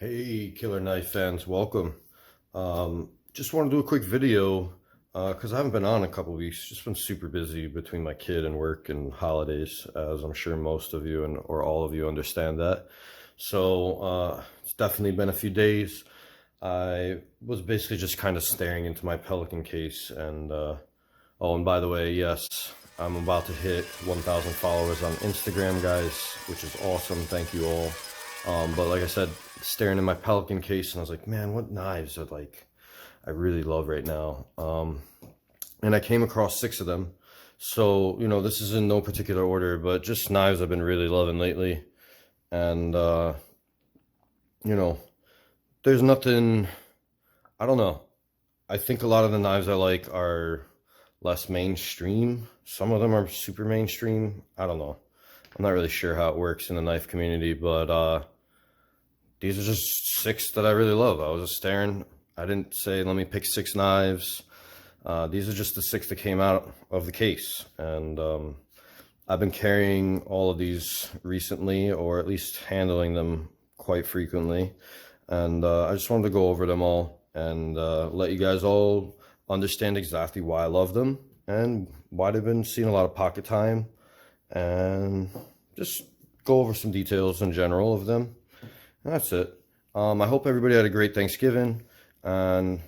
Hey, Killer Knife fans, welcome. Just want to do a quick video because I haven't been on a couple weeks. Just been super busy between my kid and work and holidays, as I'm sure most of you and or all of you understand that. So it's definitely been a few days. I was basically just kind of staring into my Pelican case, and oh, and by the way, yes, I'm about to hit 1,000 followers on Instagram, guys, which is awesome. Thank you all. But like I said, staring in my Pelican case, and I was like, man, what knives are like I really love right now. And I came across 6 of them. So, this is in no particular order, but just knives I've been really loving lately. And you know, there's nothing, I don't know. I think a lot of the knives I like are less mainstream. Some of them are super mainstream. I don't know. I'm not really sure how it works in the knife community, but these are just 6 that I really love. I was just staring. I didn't say, let me pick 6 knives. These are just the 6 that came out of the case. And I've been carrying all of these recently, or at least handling them quite frequently. And I just wanted to go over them all and let you guys all understand exactly why I love them and why they've been seeing a lot of pocket time, and just go over some details in general of them. And that's it. I hope everybody had a great Thanksgiving, and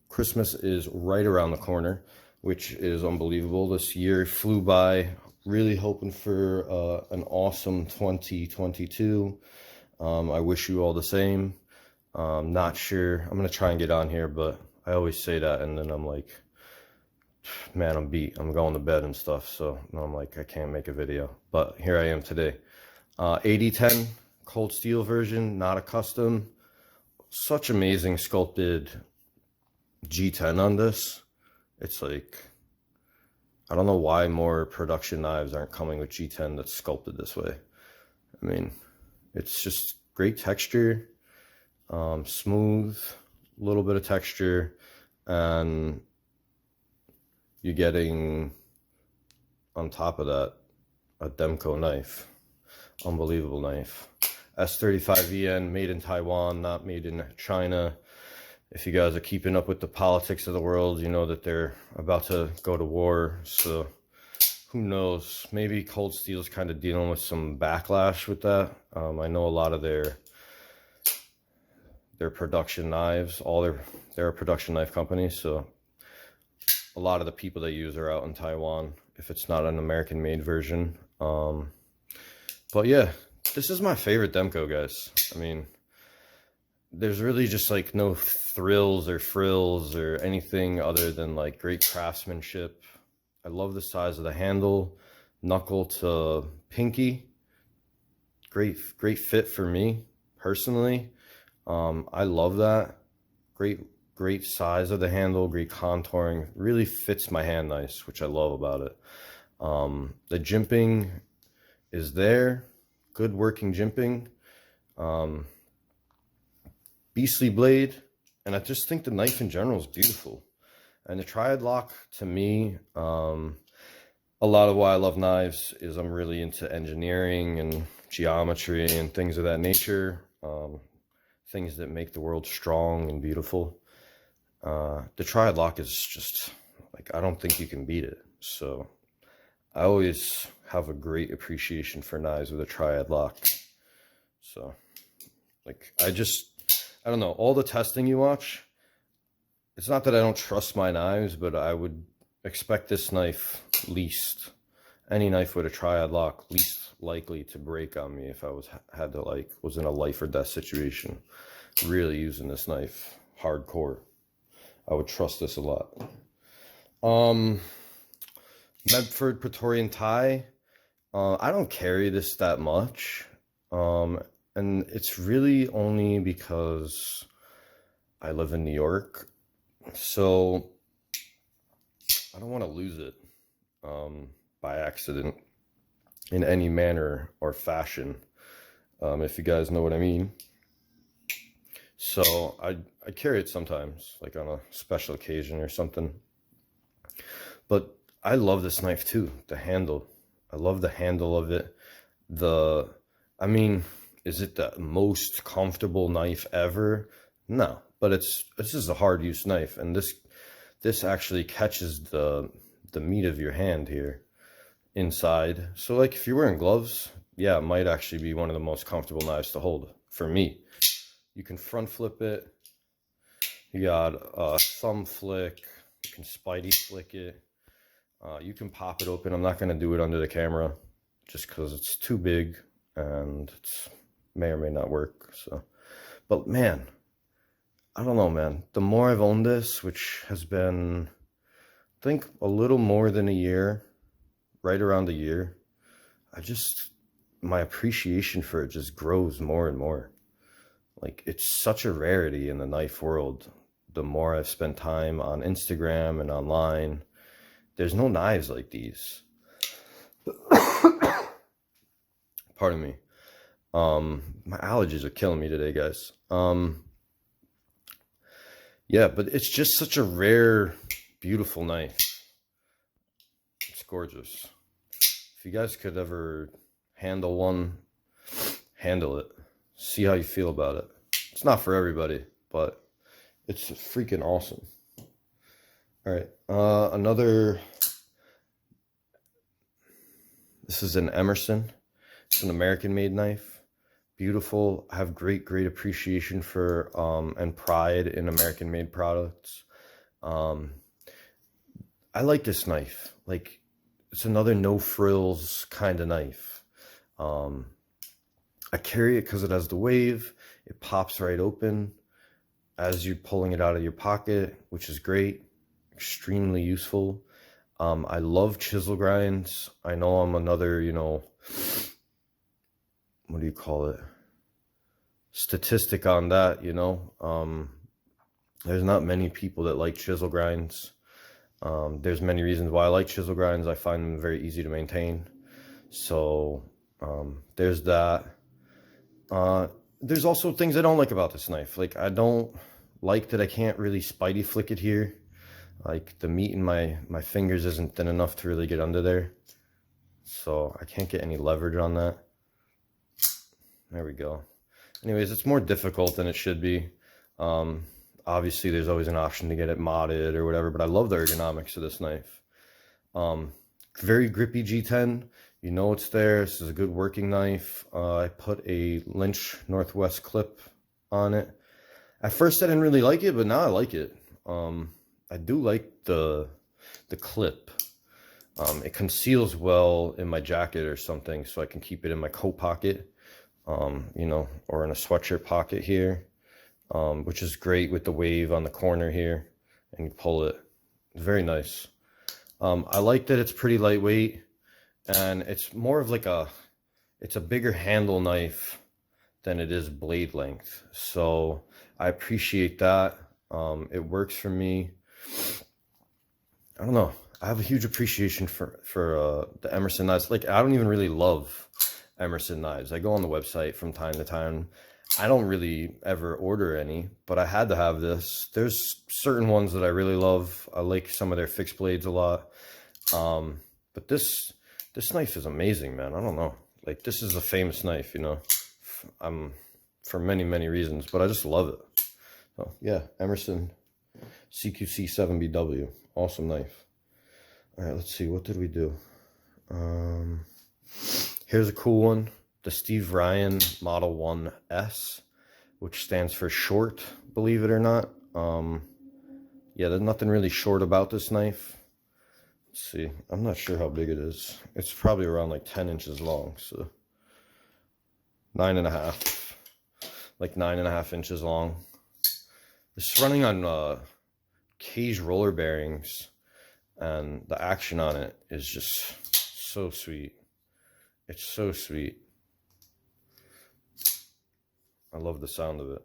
Christmas is right around the corner, which is unbelievable. This year flew by. Really hoping for an awesome 2022. I wish you all the same. Not sure. I'm gonna try and get on here, but I always say that, and then I'm like, man, I'm beat. I'm going to bed and stuff. So I'm like, I can't make a video. But here I am today. 8010 cold steel version, not a custom. Such amazing sculpted G10 on this. It's like, I don't know why more production knives aren't coming with G10 that's sculpted this way. I mean, it's just great texture, smooth, a little bit of texture, and you're getting, on top of that, a Demco knife. Unbelievable knife. S35VN, made in Taiwan, not made in China. If you guys are keeping up with the politics of the world, you know that they're about to go to war. So who knows? Maybe Cold Steel is kind of dealing with some backlash with that. I know a lot of their production knives, they're a production knife company, so a lot of the people they use are out in Taiwan if it's not an American made version. But yeah, this is my favorite Demco, guys. I mean, there's really just like no thrills or frills or anything other than like great craftsmanship. I love the size of the handle, knuckle to pinky. Great fit for me personally. I love that. Great size of the handle, great contouring. Really fits my hand nice, which I love about it. The jimping is there. Good working jimping. Beastly blade. And I just think the knife in general is beautiful. And the triad lock, to me, a lot of why I love knives is I'm really into engineering and geometry and things of that nature. Things that make the world strong and beautiful. The triad lock is just, like, I don't think you can beat it. So I always have a great appreciation for knives with a triad lock. So, like, I don't know, all the testing you watch, it's not that I don't trust my knives, but I would expect this knife least, any knife with a triad lock, least likely to break on me if I was in a life or death situation. Really using this knife hardcore, I would trust this a lot. Medford Praetorian tie. I don't carry this that much. And it's really only because I live in New York. So I don't want to lose it by accident in any manner or fashion, if you guys know what I mean. So I carry it sometimes, like on a special occasion or something. But I love this knife too, the handle. I love the handle of it. I mean, Is it the most comfortable knife ever? No, but this is a hard use knife, and this actually catches the meat of your hand here inside. So like if you're wearing gloves, yeah, it might actually be one of the most comfortable knives to hold for me. You can front flip it. You got a thumb flick. You can spidey flick it. You can pop it open. I'm not going to do it under the camera just because it's too big and it's may or may not work. So, but man, I don't know, man. The more I've owned this, which has been, I think, a little more than a year, right around a year, my appreciation for it just grows more and more. Like, it's such a rarity in the knife world. The more I've spent time on Instagram and online, there's no knives like these. Pardon me. My allergies are killing me today, guys. Yeah, but it's just such a rare, beautiful knife. It's gorgeous. If you guys could ever handle one, handle it. See how you feel about it. It's not for everybody, but it's freaking awesome. All right, this is an Emerson. It's an American-made knife. Beautiful. I have great appreciation for and pride in American-made products. I like this knife. Like, it's another no frills kind of knife. I carry it because it has the wave. It pops right open as you're pulling it out of your pocket, which is great. Extremely useful. I love chisel grinds. I know I'm another, what do you call it? Statistic on that, There's not many people that like chisel grinds. There's many reasons why I like chisel grinds. I find them very easy to maintain. So there's that. There's also things I don't like about this knife. Like, I don't like that I can't really spidey flick it here. Like, the meat in my fingers isn't thin enough to really get under there. So I can't get any leverage on that. There we go. Anyways, it's more difficult than it should be. Obviously, there's always an option to get it modded or whatever, but I love the ergonomics of this knife. Very grippy G10. You know it's there. This is a good working knife. I put a Lynch Northwest clip on it. At first, I didn't really like it, but now I like it. I do like the clip. It conceals well in my jacket or something, so I can keep it in my coat pocket, or in a sweatshirt pocket here, which is great with the wave on the corner here, and you pull it. Very nice. I like that it's pretty lightweight, and it's more of like it's a bigger handle knife than it is blade length. So I appreciate that. It works for me. I don't know. I have a huge appreciation for the Emerson knives. Like, I don't even really love Emerson knives. I go on the website from time to time. I don't really ever order any, but I had to have this. There's certain ones that I really love. I like some of their fixed blades a lot. But this knife is amazing, man. I don't know. Like, this is a famous knife, for many reasons, but I just love it. So yeah, Emerson CQC 7BW. Awesome knife. All right, let's see. What did we do? Here's a cool one. The Steve Ryan Model 1S, which stands for short, believe it or not. Yeah, there's nothing really short about this knife. Let's see. I'm not sure how big it is. It's probably around like 10 inches long, so 9.5. Like 9.5 inches long. It's running on cage roller bearings, and the action on it is just so sweet. It's so sweet. I love the sound of it.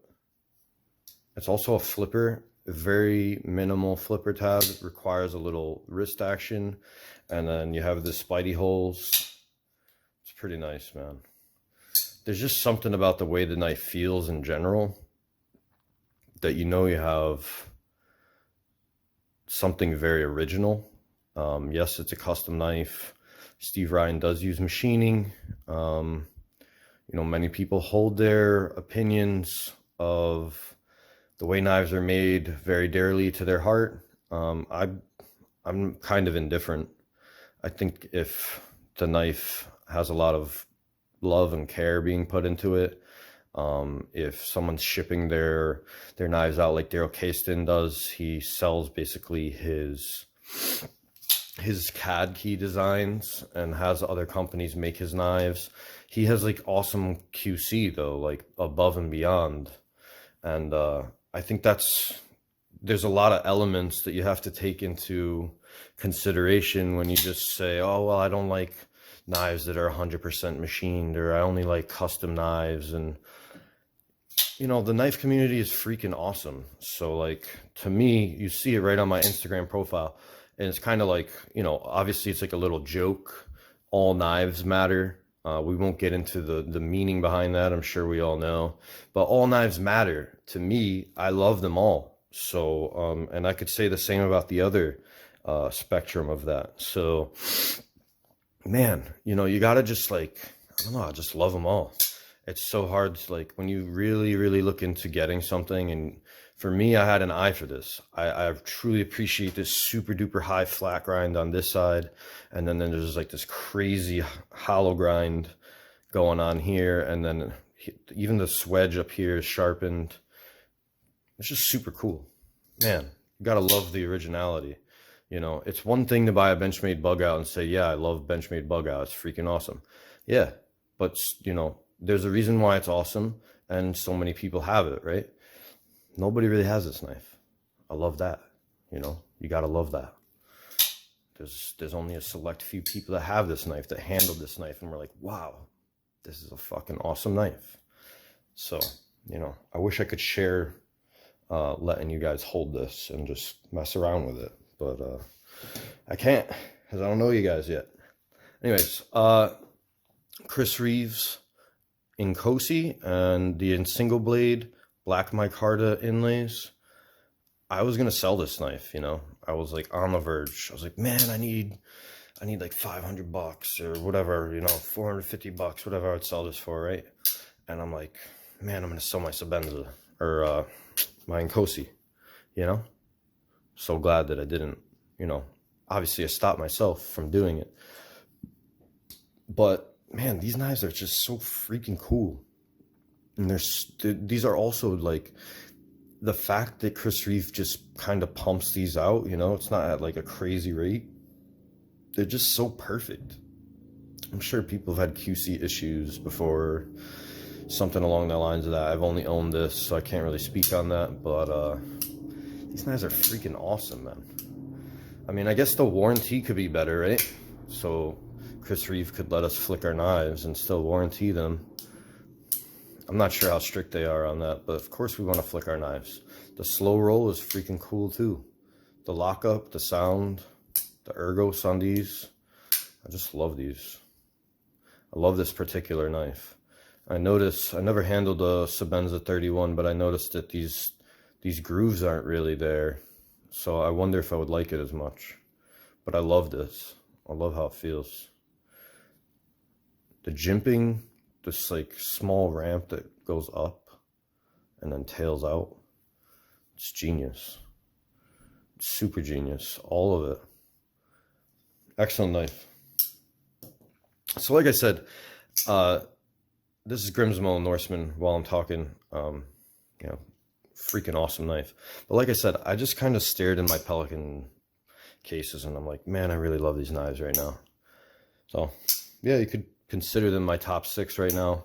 It's also a flipper, a very minimal flipper tab. It requires a little wrist action, and then you have the spidey holes. It's pretty nice, man. There's just something about the way the knife feels in general that you have something very original. Yes, it's a custom knife. Steve Ryan does use machining. You know, many people hold their opinions of the way knives are made very dearly to their heart. I'm kind of indifferent. I think if the knife has a lot of love and care being put into it, if someone's shipping their knives out like Daryl Kaston does, he sells basically his CAD key designs and has other companies make his knives. He has like awesome QC though, like above and beyond. And I think there's a lot of elements that you have to take into consideration when you just say, oh, well, I don't like knives that are 100% machined, or I only like custom knives. And, you know, the knife community is freaking awesome. So, like, to me, you see it right on my Instagram profile. And it's kind of like, you know, obviously it's like a little joke. All knives matter. We won't get into the meaning behind that. I'm sure we all know. But all knives matter. To me, I love them all. So, and I could say the same about the other spectrum of that. So, man, you know, you got to just like, I don't know, I just love them all. It's so hard to, like, when you really, really look into getting something. And for me, I had an eye for this. I truly appreciate this super duper high flat grind on this side. And then there's like this crazy hollow grind going on here. And then even the swedge up here is sharpened. It's just super cool. Man, you gotta love the originality. You know, it's one thing to buy a Benchmade bug out and say, yeah, I love Benchmade bug out. It's freaking awesome. Yeah, but, you know, there's a reason why it's awesome, and so many people have it, right? Nobody really has this knife. I love that. You know, you gotta love that. There's only a select few people that have this knife, that handled this knife, and we're like, wow, this is a fucking awesome knife. So, you know, I wish I could share letting you guys hold this and just mess around with it, but I can't, because I don't know you guys yet. Anyways, Chris Reeves in Cosi and the single blade black micarta inlays. I was gonna sell this knife, you know. I was like on the verge. I was like, man, I need like $500 or whatever, you know, $450, whatever I would sell this for, right? And I'm like, man, I'm gonna sell my Sabenza or my Nkosi, you know. So glad that I didn't, you know. Obviously, I stopped myself from doing it. But man, these knives are just so freaking cool. And these are also like, the fact that Chris Reeve just kind of pumps these out, you know, it's not at like a crazy rate. They're just so perfect. I'm sure people have had QC issues before, something along the lines of that. I've only owned this, so I can't really speak on that, but these knives are freaking awesome, man. I mean, I guess the warranty could be better, right? So Chris Reeve could let us flick our knives and still warranty them. I'm not sure how strict they are on that, but of course we want to flick our knives. The slow roll is freaking cool too. The lockup, the sound, the ergos on these. I just love these. I love this particular knife. I noticed, I never handled a Sabenza 31, but I noticed that these grooves aren't really there. So I wonder if I would like it as much. But I love this. I love how it feels. The jimping, this like small ramp that goes up and then tails out. It's genius. It's super genius. All of it. Excellent knife. So like I said, this is Grimsmo Norseman while I'm talking. You know, freaking awesome knife. But like I said, I just kind of stared in my Pelican cases and I'm like, man, I really love these knives right now. So yeah, you could consider them my top 6 right now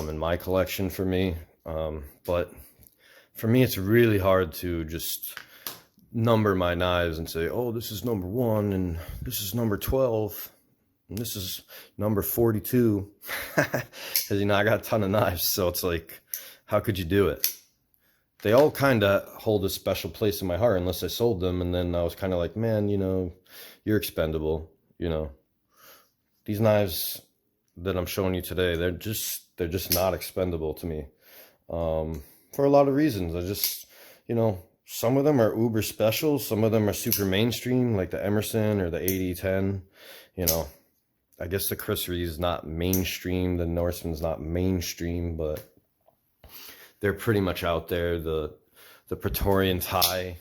in my collection for me. But for me, it's really hard to just number my knives and say, oh, this is number 1 and this is number 12 and this is number 42. Because, you know, I got a ton of knives, so it's like, how could you do it? They all kind of hold a special place in my heart unless I sold them, and then I was kind of like, man, you know, you're expendable, you know. These knives that I'm showing you today, they're just not expendable to me, for a lot of reasons. I just, you know, some of them are uber special, some of them are super mainstream, like the Emerson or the 8010, you know. I guess the Chris Reeves is not mainstream. The Norseman's not mainstream, but they're pretty much out there. The Praetorian tie,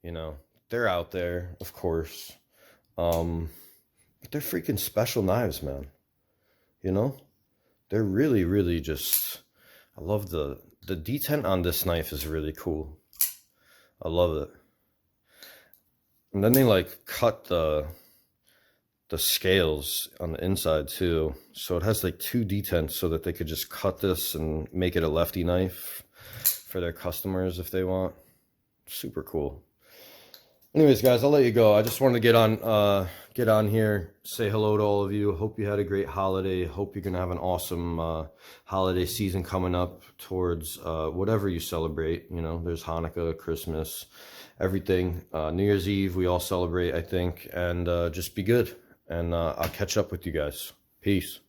you know, they're out there, of course. But they're freaking special knives, man. You know, they're really, really just. I love the detent on this knife is really cool. I love it. And then they like cut the scales on the inside too, so it has like two detents so that they could just cut this and make it a lefty knife for their customers if they want. Super cool. Anyways, guys, I'll let you go. I just wanted to get on here, say hello to all of you. Hope you had a great holiday. Hope you're gonna have an awesome holiday season coming up towards whatever you celebrate. You know, there's Hanukkah, Christmas, everything. New Year's Eve we all celebrate, I think. And just be good. And I'll catch up with you guys. Peace.